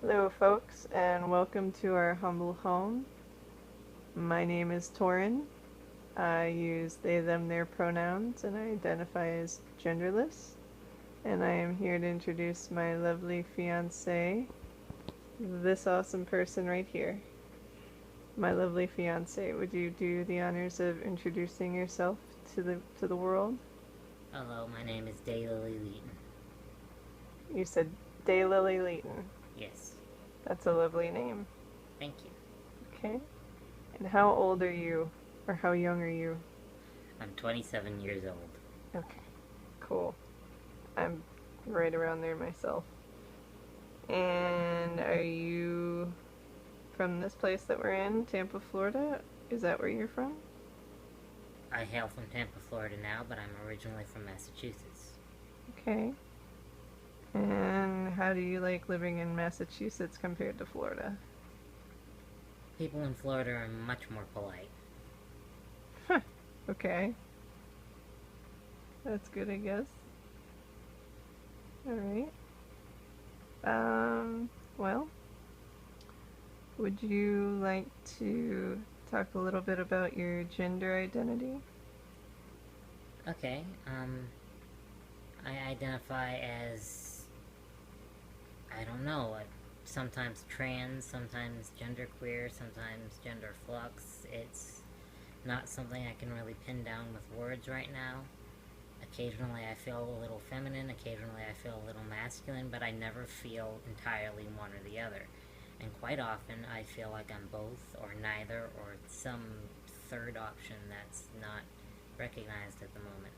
Hello, folks, and welcome to our humble home. My name is Torin. I use they, them, their pronouns, and I identify as genderless. And I am here to introduce my lovely fiance, this awesome person right here. My lovely fiance, would you do the honors of introducing yourself to the world? Hello, my name is Daylily Leighton. You said Daylily Leighton. Yes, That's a lovely name. thank you. Okay. And how old are you, or how young are you? I'm 27 years old. Okay, cool. I'm right around there myself. And are you from this place that we're in, Tampa, Florida? Is that where you're from? I hail from Tampa, Florida now, but I'm originally from Massachusetts. Okay. And how do you like living in Massachusetts compared to Florida? People in Florida are much more polite. Huh. Okay. That's good, I guess. Alright. Well, would you like to talk a little bit about your gender identity? Okay, I identify as, I don't know, sometimes trans, sometimes genderqueer, sometimes gender flux. It's not something I can really pin down with words right now. Occasionally I feel a little feminine, occasionally I feel a little masculine, but I never feel entirely one or the other. And quite often I feel like I'm both, or neither, or some third option that's not recognized at the moment.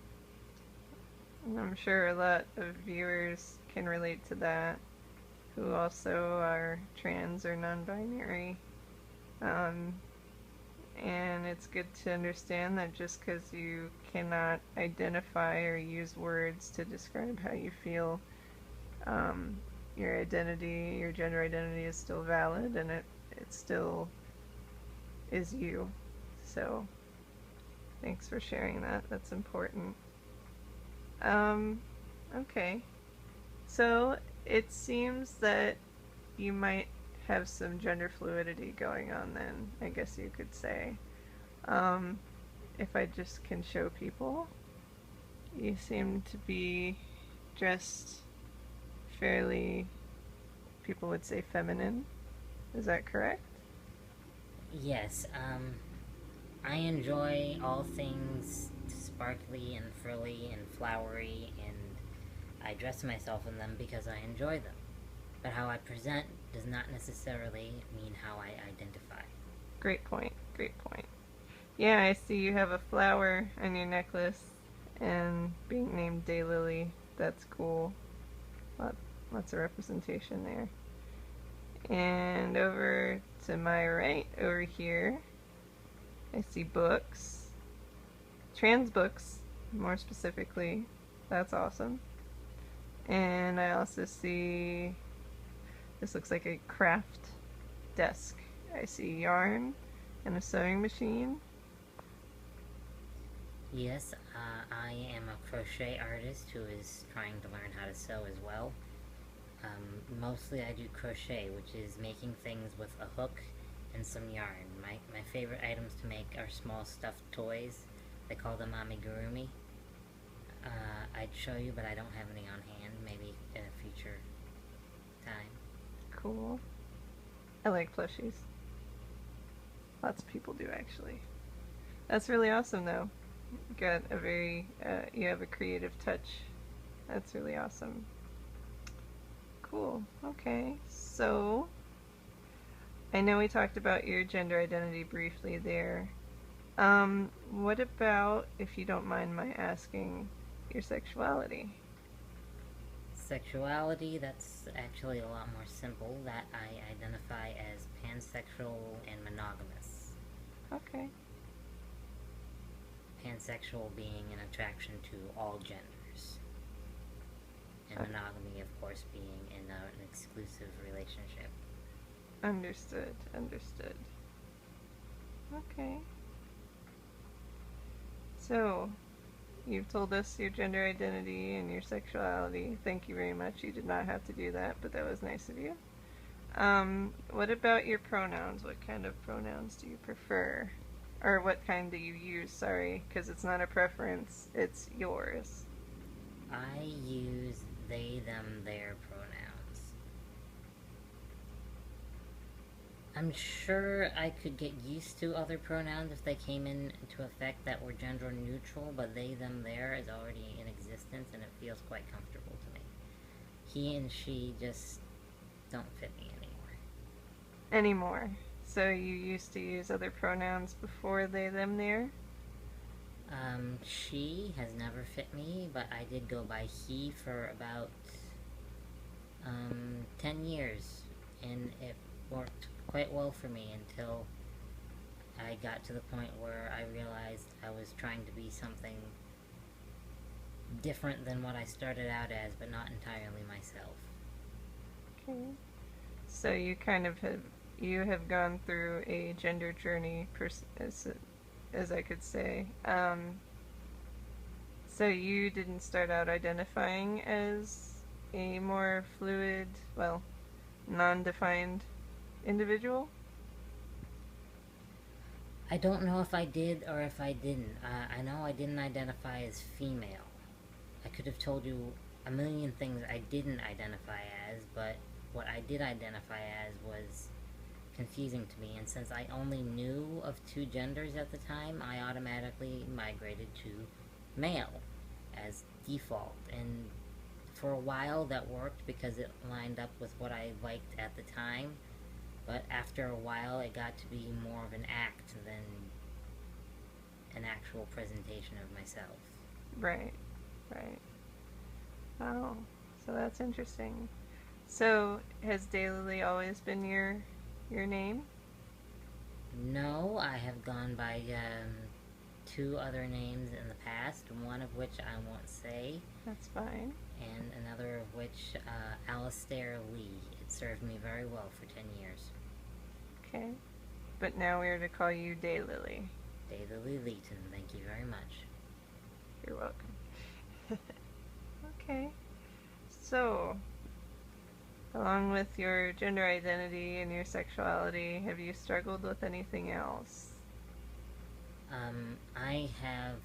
I'm sure a lot of viewers can relate to that who also are trans or non binary. Um, and it's good to understand that just because you cannot identify or use words to describe how you feel, um, your identity, your gender identity is still valid and it still is you. So, thanks for sharing that. That's important. Um, okay. So it seems that you might have some gender fluidity going on then, I guess you could say. Um, if I just can show people, you seem to be dressed fairly, people would say feminine. Is that correct? Yes, I enjoy all things sparkly and frilly and flowery, and I dress myself in them because I enjoy them. But how I present does not necessarily mean how I identify. Great point. Great point. Yeah, I see you have a flower on your necklace and being named Daylily. That's cool. Lot, Lots of representation there. And over to my right, over here, I see books. Trans books, more specifically. That's awesome. And I also see this looks like a craft desk. I see yarn and a sewing machine. Yes, I am a crochet artist who is trying to learn how to sew as well. Mostly I do crochet, which is making things with a hook and some yarn. My favorite items to make are small stuffed toys. They call them amigurumi. I'd show you, but I don't have any on hand. Maybe in a future time. Cool. I like plushies. Lots of people do actually. That's really awesome though. You have a creative touch. That's really awesome. Cool. Okay. So, I know we talked about your gender identity briefly there. What about, if you don't mind my asking, your sexuality? Sexuality, that's actually a lot more simple. That I identify as pansexual and monogamous. Okay. Pansexual being an attraction to all genders, and monogamy, of course, being in an exclusive relationship. Understood. Understood. Okay. So, you've told us your gender identity and your sexuality. Thank you very much. You did not have to do that, but that was nice of you. What about your pronouns? What kind of pronouns do you prefer? Or what kind do you use? Sorry, because it's not a preference, it's yours. I use they, them, their pronouns. I'm sure I could get used to other pronouns if they came into effect that were gender neutral, but they, them, their is already in existence and it feels quite comfortable to me. He and she just don't fit me anymore. Anymore. So you used to use other pronouns before they, them, their? She has never fit me, but I did go by he for about 10 years, and it worked quite well for me until I got to the point where I realized I was trying to be something different than what I started out as, but not entirely myself. Okay. So you kind of have gone through a gender journey, as I could say. So you didn't start out identifying as a more fluid, well, non-defined individual? I don't know if I did or if I didn't. I know I didn't identify as female. I could have told you a million things I didn't identify as, but what I did identify as was confusing to me, and since I only knew of two genders at the time, I automatically migrated to male as default, and for a while that worked because it lined up with what I liked at the time, but after a while it got to be more of an act than an actual presentation of myself. Right, right. Oh, so that's interesting. So has Daylily always been your name? No, I have gone by two other names in the past, one of which I won't say, That's fine. and another of which, Alistair Lee. It served me very well for 10 years. Okay. But now we're to call you Daylily. Daylily Leighton, thank you very much. You're welcome. Okay. So, along with your gender identity and your sexuality, have you struggled with anything else? I have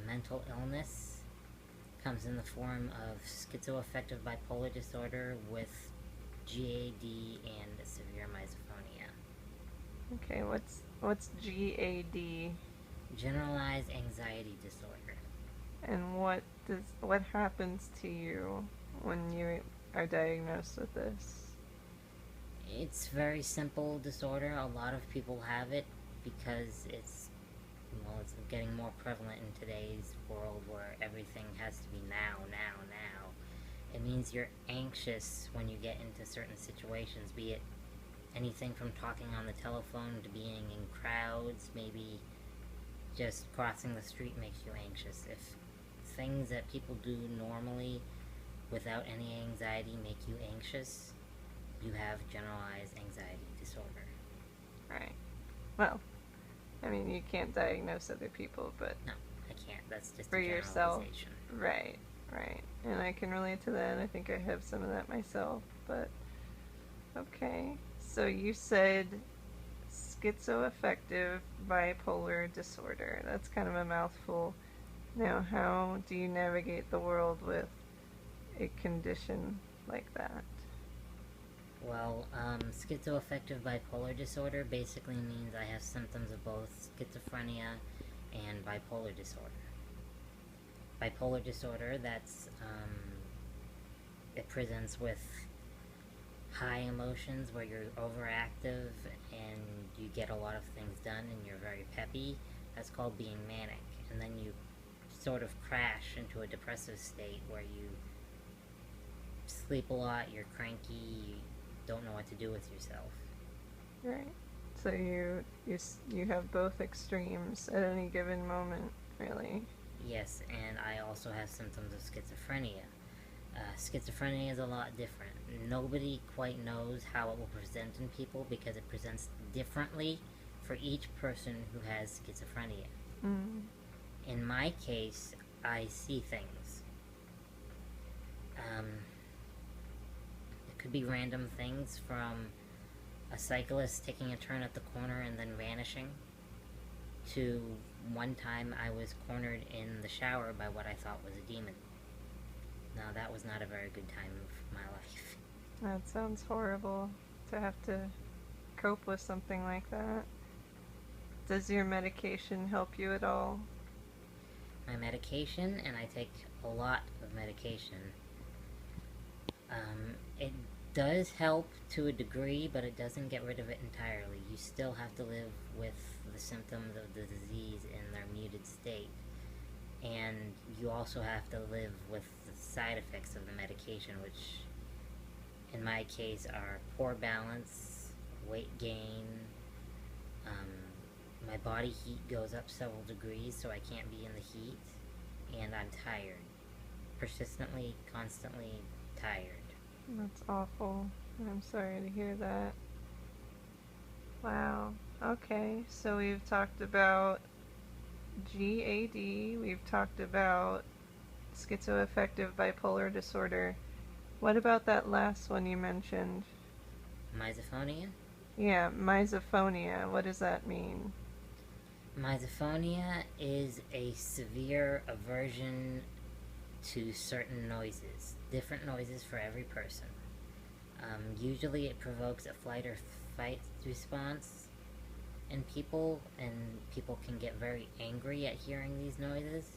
mental illness. Comes in the form of schizoaffective bipolar disorder with GAD and severe misophonia. Okay, what's GAD, Generalized anxiety disorder. and what happens to you when you are diagnosed with this? It's very simple disorder. A lot of people have it because it's getting more prevalent in today's world where everything has to be now, now, now. It means you're anxious when you get into certain situations, be it anything from talking on the telephone to being in crowds, maybe just crossing the street makes you anxious. If things that people do normally without any anxiety make you anxious, you have generalized anxiety disorder. Right. Well, I mean, you can't diagnose other people, but No, I can't. That's just for a yourself, generalization. right, right. And I can relate to that. I think I have some of that myself, but okay. So you said schizoaffective bipolar disorder. That's kind of a mouthful. Now, how do you navigate the world with a condition like that? Well, schizoaffective bipolar disorder basically means I have symptoms of both schizophrenia and bipolar disorder. Bipolar disorder, it presents with high emotions where you're overactive and you get a lot of things done and you're very peppy. That's called being manic. And then you sort of crash into a depressive state where you sleep a lot, you're cranky, you don't know what to do with yourself. Right. So you have both extremes at any given moment, really. Yes, and I also have symptoms of schizophrenia. Schizophrenia is a lot different. Nobody quite knows how it will present in people because it presents differently for each person who has schizophrenia. Mm. In my case, I see things. Could be random things from a cyclist taking a turn at the corner and then vanishing, to one time I was cornered in the shower by what I thought was a demon. Now, that was not a very good time of my life. That sounds horrible to have to cope with something like that. Does your medication help you at all? My medication, and I take a lot of medication, it does help to a degree, but it doesn't get rid of it entirely. You still have to live with the symptoms of the disease in their muted state. And you also have to live with the side effects of the medication, which in my case are poor balance, weight gain, my body heat goes up several degrees, so I can't be in the heat, and I'm tired. Persistently, constantly tired. That's awful. I'm sorry to hear that. Wow. Okay, so we've talked about GAD, we've talked about schizoaffective bipolar disorder. What about that last one you mentioned? Misophonia? Yeah, misophonia. What does that mean? Misophonia is a severe aversion to certain noises. Different noises for every person. Usually it provokes a flight or fight response in people, and people can get very angry at hearing these noises.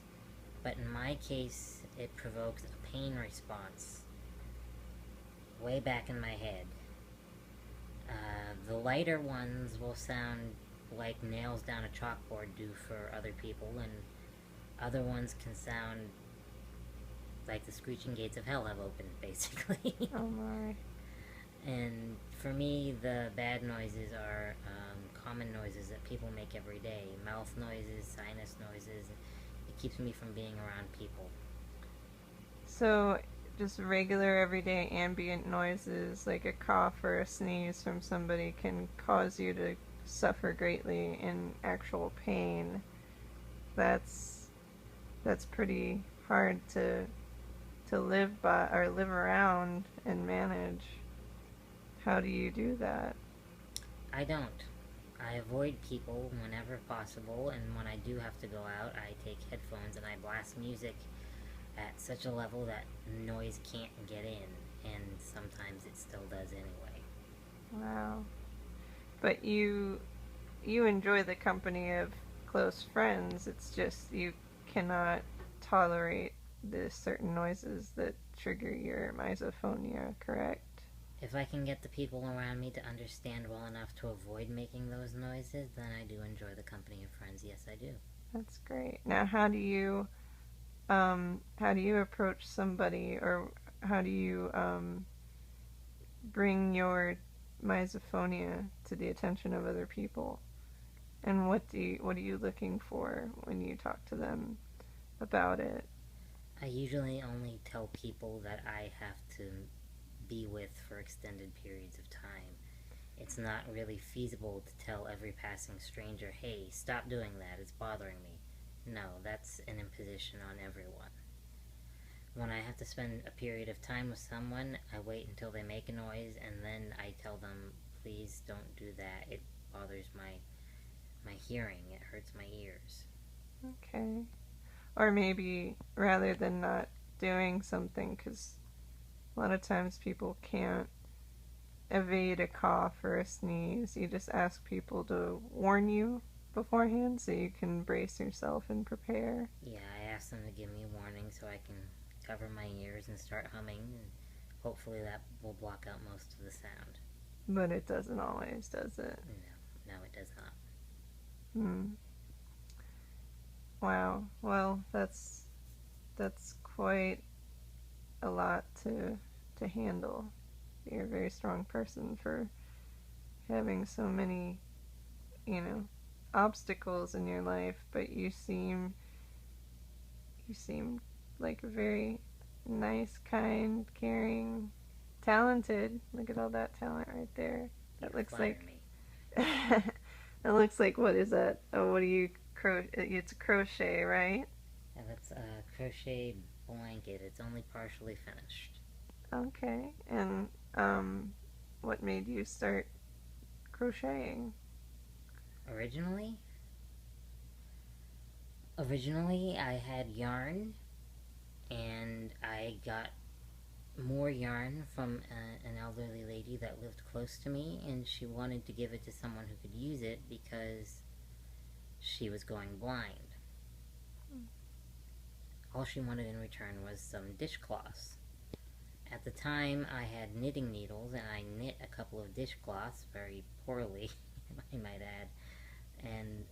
But in my case, it provokes a pain response way back in my head. The lighter ones will sound like nails down a chalkboard do for other people, and other ones can sound like the screeching gates of hell have opened, basically. Oh my. And for me, the bad noises are common noises that people make every day. Mouth noises, sinus noises. It keeps me from being around people. So, just regular everyday ambient noises like a cough or a sneeze from somebody can cause you to suffer greatly in actual pain. That's pretty hard to live by or live around and manage. How do you do that? I don't. I avoid people whenever possible, and when I do have to go out, I take headphones and I blast music at such a level that noise can't get in, and sometimes it still does anyway. Wow. But you enjoy the company of close friends. It's just you cannot tolerate the certain noises that trigger your misophonia, correct? If I can get the people around me to understand well enough to avoid making those noises, then I do enjoy the company of friends. Yes, I do. That's great. Now, how do you approach somebody, or how do you bring your misophonia to the attention of other people? And what are you looking for when you talk to them about it? I usually only tell people that I have to be with for extended periods of time. It's not really feasible to tell every passing stranger, hey, stop doing that, it's bothering me. No, that's an imposition on everyone. When I have to spend a period of time with someone, I wait until they make a noise, and then I tell them, please don't do that, it bothers my hearing, it hurts my ears. Okay. Or maybe rather than not doing something, because a lot of times people can't evade a cough or a sneeze. You just ask people to warn you beforehand so you can brace yourself and prepare. Yeah, I ask them to give me a warning so I can cover my ears and start humming, and hopefully that will block out most of the sound. But it doesn't always, does it? No, it does not. Wow. Well, that's quite a lot to handle. You're a very strong person for having so many, obstacles in your life, but you seem like a very nice, kind, caring, talented. Look at all that talent right there. That looks like me. That looks like, what is that? Oh, what do you it's crochet, right? Yeah, that's a crochet blanket. It's only partially finished. Okay. And Um, what made you start crocheting? Originally, originally I had yarn, and I got more yarn from an elderly lady that lived close to me, and she wanted to give it to someone who could use it because she was going blind. All she wanted in return was some dishcloths. At the time, I had knitting needles, and I knit a couple of dishcloths very poorly, I might add. And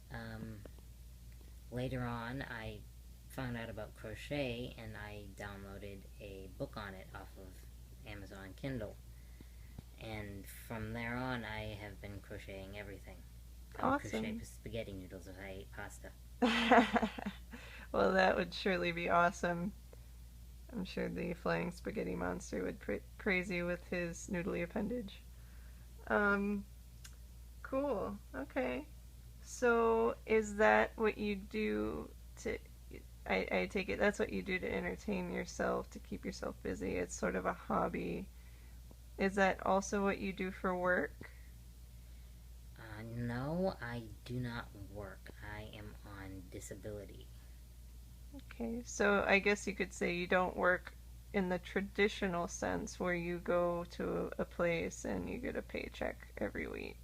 later on, I found out about crochet, and I downloaded a book on it off of Amazon Kindle. And from there on, I have been crocheting everything. I would crochet Awesome. spaghetti noodles if I ate pasta. Well, that would surely be awesome. I'm sure the flying spaghetti monster would praise you with his noodly appendage. Um, cool. Okay. So, is that what you do to? I take it that's what you do to entertain yourself, to keep yourself busy. It's sort of a hobby. Is that also what you do for work? No, I do not work. I am on disability. Okay, so I guess you could say you don't work in the traditional sense where you go to a place and you get a paycheck every week.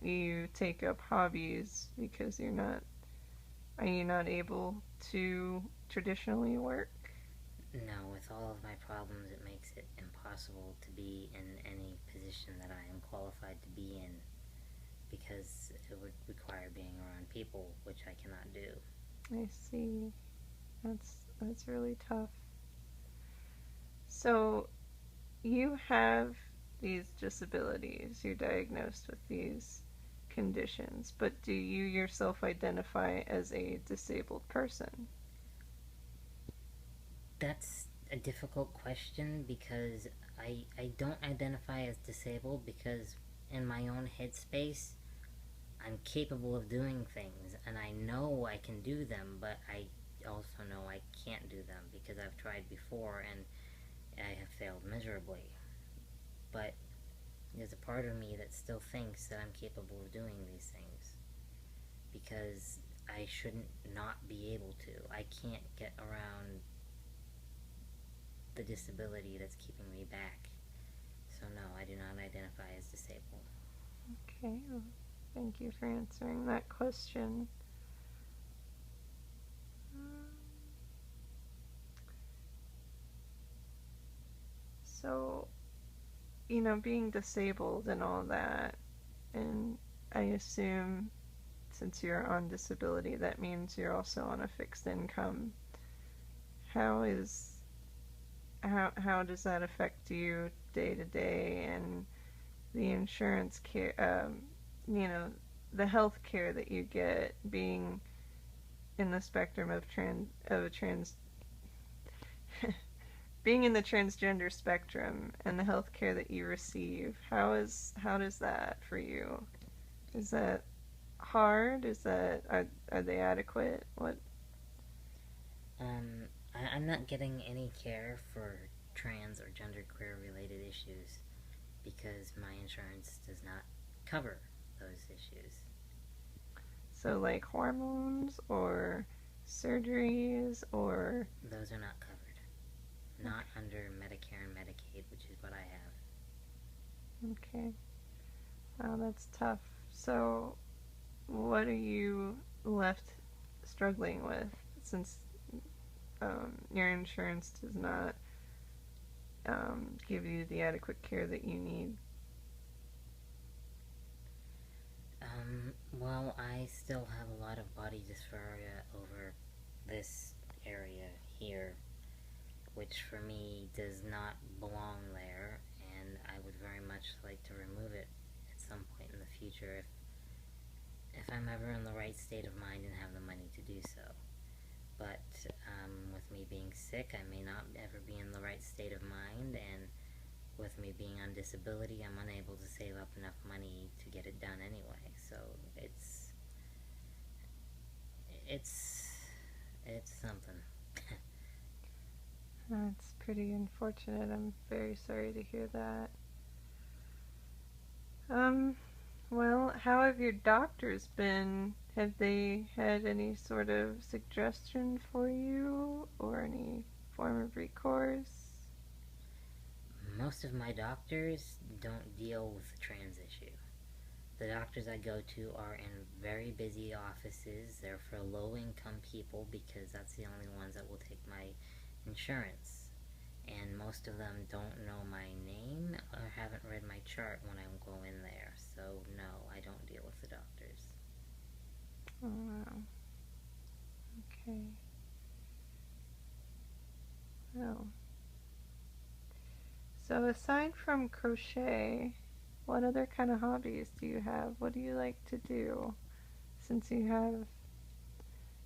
You take up hobbies because are you not able to traditionally work? No, with all of my problems, it makes it impossible to be in any position that I am qualified to be in because it would require being around people, which I cannot do. I see. That's really tough. So you have these disabilities. You're diagnosed with these conditions, but do you yourself identify as a disabled person? That's a difficult question because I don't identify as disabled because in my own headspace, I'm capable of doing things and I know I can do them, but I also know I can't do them because I've tried before and I have failed miserably. But there's a part of me that still thinks that I'm capable of doing these things because I shouldn't not be able to. I can't get around the disability that's keeping me back. So, no, I do not identify as disabled. Okay, well, thank you for answering that question. So, being disabled and all that, and I assume since you're on disability, that means you're also on a fixed income. How is how does that affect you day to day and the insurance care? You know, the health care that you get being in the spectrum of trans being in the transgender spectrum and the health care that you receive. How does that for you? Is that hard? Are they adequate? What? I'm not getting any care for trans or genderqueer related issues because my insurance does not cover those issues. So like hormones or surgeries or Those are not covered. Not okay. under Medicare and Medicaid, which is what I have. Okay. Wow, that's tough. So what are you left struggling with since your insurance does not give you the adequate care that you need? Well, I still have a lot of body dysphoria over this area here, which for me does not belong there, and I would very much like to remove it at some point in the future if I'm ever in the right state of mind and have the money to do so. But with me being sick, I may not ever be in the right state of mind, and with me being on disability, I'm unable to save up enough money to get it done anyway. So it's it's something. That's pretty unfortunate. I'm very sorry to hear that. Um, well, how have your doctors been? Have they had any sort of suggestion for you or any form of recourse? Most of my doctors don't deal with the trans issue. The doctors I go to are in very busy offices. They're for low income people because that's the only ones that will take my insurance. And most of them don't know my name or haven't read my chart when I go in there. So, no, I don't deal with the doctors. Oh, wow. Okay. Well, so aside from crochet, what other kind of hobbies do you have? What do you like to do? Since you have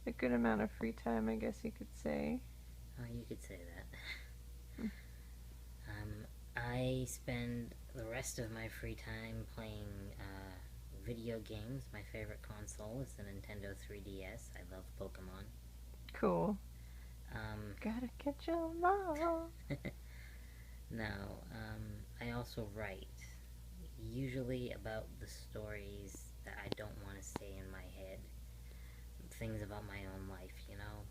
a good amount of free time, I guess you could say. Oh, you could say that. Hmm. I spend the rest of my free time playing video games. My favorite console is the Nintendo 3DS. I love Pokemon. Cool. Um, Gotta catch 'em all. no, I also write, usually about the stories that I don't want to stay in my head. Things about my own life, you know?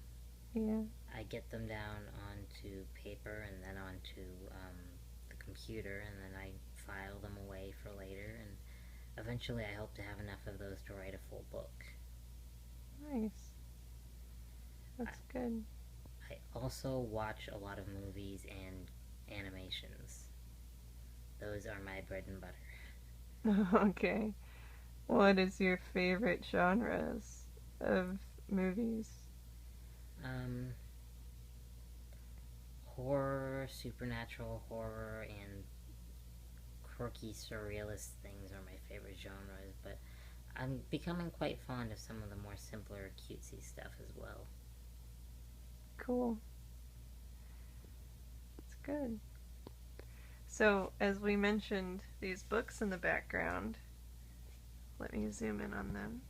Yeah. I get them down onto paper and then onto the computer, and then I file them away for later, and eventually I hope to have enough of those to write a full book. Nice. That's good. I also watch a lot of movies and animations. Those are my bread and butter. Okay. What is your favorite genres of movies? Um, Horror, supernatural horror, and quirky surrealist things are my favorite genres, but I'm becoming quite fond of some of the more simpler, cutesy stuff as well. Cool. That's good. So, as we mentioned, these books in the background, let me zoom in on them.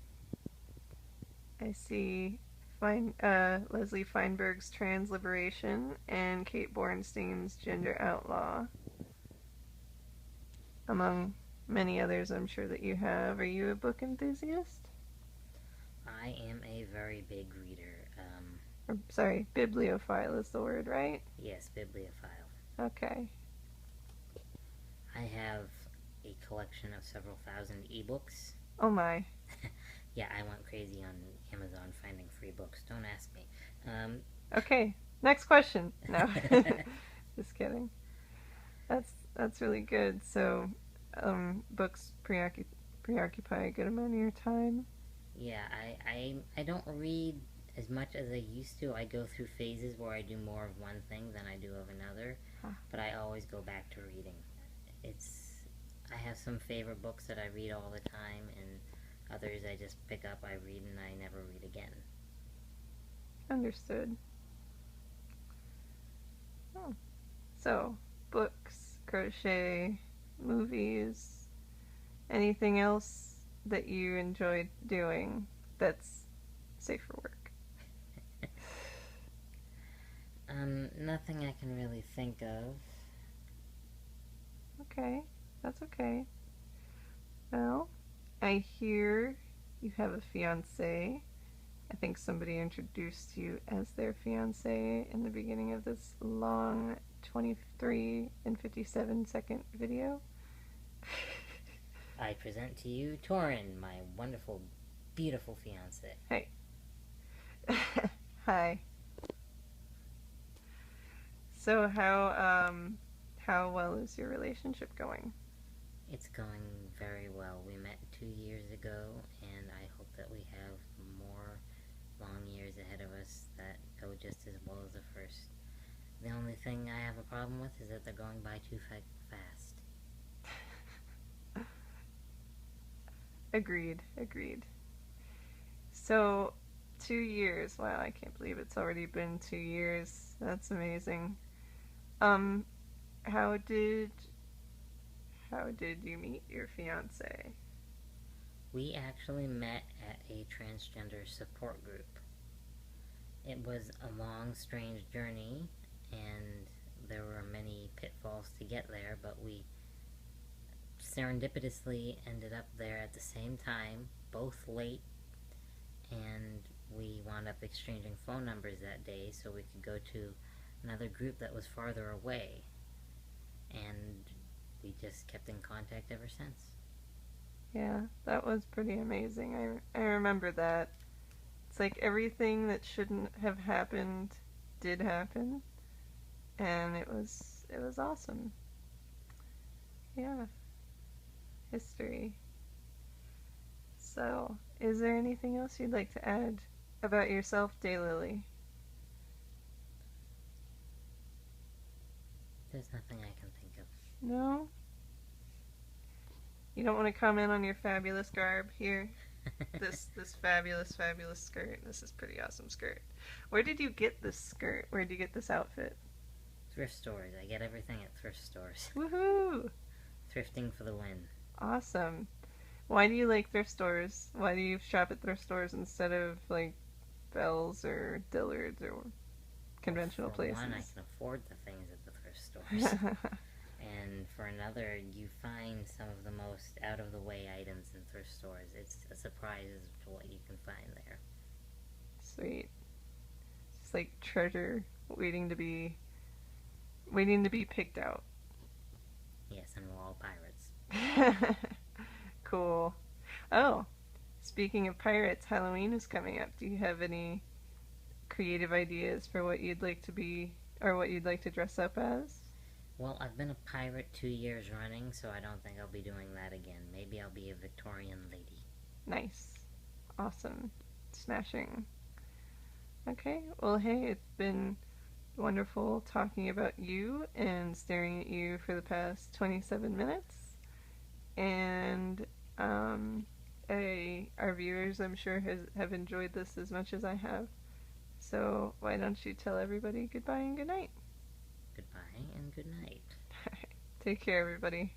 I see Leslie Feinberg's Trans Liberation and Kate Bornstein's Gender Outlaw, among many others I'm sure that you have. Are you a book enthusiast? I am a very big reader. Or, sorry, bibliophile is the word, right? Yes, bibliophile. Okay. I have a collection of several thousand ebooks. Oh my. Yeah, I went crazy on Amazon finding free books. Don't ask me. Okay, next question. No, just kidding. That's really good. So, books preoccupy a good amount of your time. Yeah, I don't read as much as I used to. I go through phases where I do more of one thing than I do of another, Huh. but I always go back to reading. I have some favorite books that I read all the time, and others I just pick up, I read, and I never read again. Understood. Oh. So, books, crochet, movies, anything else that you enjoy doing that's safe for work? Nothing I can really think of. Okay, that's okay. Well, I hear you have a fiance. I think somebody introduced you as their fiance in the beginning of this long 23 and 57-second video. I present to you Torin, my wonderful, beautiful fiance. Hey. Hi. So how well is your relationship going? It's going very well. We met 2 years ago, and I hope that we have more long years ahead of us that go just as well as the first. The only thing I have a problem with is that they're going by too fast. Agreed, agreed. So 2 years. Wow, I can't believe it's already been 2 years. That's amazing. Um, how did you meet your fiance? We actually met at a transgender support group. It was a long, strange journey, and there were many pitfalls to get there, but we serendipitously ended up there at the same time, both late, and we wound up exchanging phone numbers that day so we could go to another group that was farther away, and we just kept in contact ever since. Yeah, that was pretty amazing. I remember that. It's like everything that shouldn't have happened did happen, and it was awesome. Yeah, history. So, is there anything else you'd like to add about yourself, Daylily? There's nothing I can think of. No? You don't want to comment on your fabulous garb here? This fabulous skirt. This is pretty awesome skirt. Where did you get this skirt? Where did you get this outfit? Thrift stores. I get everything at thrift stores. Woohoo! Thrifting for the win. Awesome. Why do you like thrift stores? Why do you shop at thrift stores instead of like Bell's or Dillard's or conventional For places? one, I can afford the things at the thrift stores. And for another, you find some of the most out-of-the-way items in thrift stores. It's a surprise as to what you can find there. Sweet. It's like treasure waiting to be picked out. Yes, and we're all pirates. Cool. Oh, speaking of pirates, Halloween is coming up. Do you have any creative ideas for what you'd like to be or what you'd like to dress up as? Well, I've been a pirate 2 years running, so I don't think I'll be doing that again. Maybe I'll be a Victorian lady. Nice. Awesome. Smashing. Okay, well, hey, it's been wonderful talking about you and staring at you for the past 27 minutes. And our viewers, I'm sure, have enjoyed this as much as I have. So why don't you tell everybody goodbye and good night? Goodbye and good night. Take care, everybody.